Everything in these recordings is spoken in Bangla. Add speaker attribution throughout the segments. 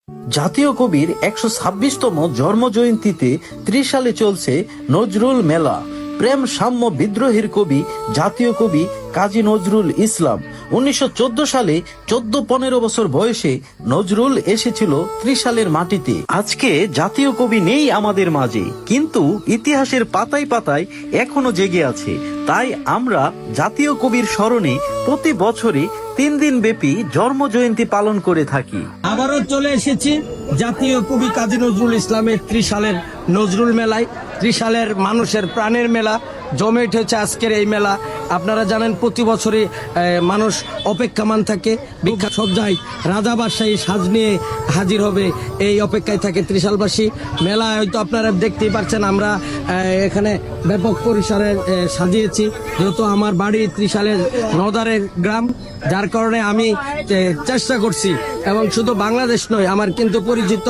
Speaker 1: জাতীয় কবির ১২৬তম জন্মজয়ন্তীতে ত্রিশালে চলছে নজরুল মেলা। প্রেম সাম্য বিদ্রোহের কবি জাতীয় কবি কাজী নজরুল ইসলাম ১৯১৪ সালে ১৪-১৫ বছর বয়সে নজরুল এসেছিল ত্রিশালের মাটিতে। আজকে জাতীয় কবি নেই আমাদের মাঝে, কিন্তু ইতিহাসের পাতায় পাতায় এখনো জেগে আছে। তাই আমরা জাতীয় কবির স্মরণে প্রতি বছরে ৩ দিন ব্যাপী জন্ম জয়ন্তী পালন করে থাকি।
Speaker 2: আবারও চলে এসেছি জাতীয় কবি কাজী নজরুল ইসলামের ত্রিশালের নজরুল মেলায়। ত্রিশালের মানুষের প্রাণের মেলা জমে উঠেছে আজকের এই মেলা। আপনারা জানেন প্রতি বছরই মানুষ অপেক্ষামান থাকে, বিখ্যাত সজ্জায় রাজা বাদশাহী সাজ নিয়ে হাজির হবে এই অপেক্ষায় থাকে ত্রিশালবাসী। মেলা হয়তো আপনারা দেখতেই পাচ্ছেন, আমরা এখানে ব্যাপক পরিসরে সাজিয়েছি, যেহেতু আমার বাড়ি ত্রিশালের নদারের গ্রাম, যার কারণে আমি চেষ্টা করছি। এবং শুধু বাংলাদেশ নয়, আমার কিন্তু পরিচিত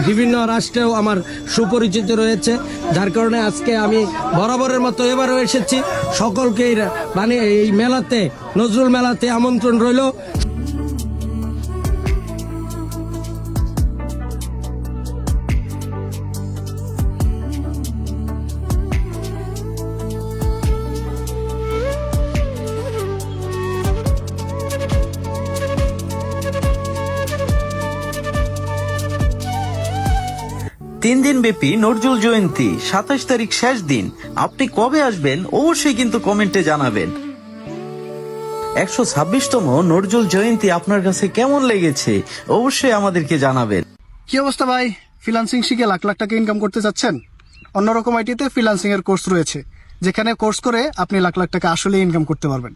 Speaker 2: বিভিন্ন রাষ্ট্রেও আমার সুপরিচিত রয়েছে, যার কারণে আজকে আমি বরাবরের মতো এবারও এসেছি। সকলকে মানে এই মেলাতে, নজরুল মেলাতে আমন্ত্রণ রইল।
Speaker 1: তিন দিন ব্যাপী নজরুল জয়ন্তী, ২৭ তারিখ শেষ দিন। আপনি কবে আসবেন অবশ্যই কিন্তু কমেন্টে জানাবেন। ১২৬তম নজরুল জয়ন্তী আপনার কাছে কেমন লেগেছে অবশ্যই আমাদেরকে জানাবেন।
Speaker 3: কি অবস্থা ভাই? ফ্রিল্যান্সিং শিখে লাখ লাখ টাকা ইনকাম করতে চাচ্ছেন? অন্যরকম আইটিতে ফ্রিল্যান্সিং এর কোর্স রয়েছে, যেখানে কোর্স করে আপনি লাখ লাখ টাকা আসলে ইনকাম করতে পারবেন।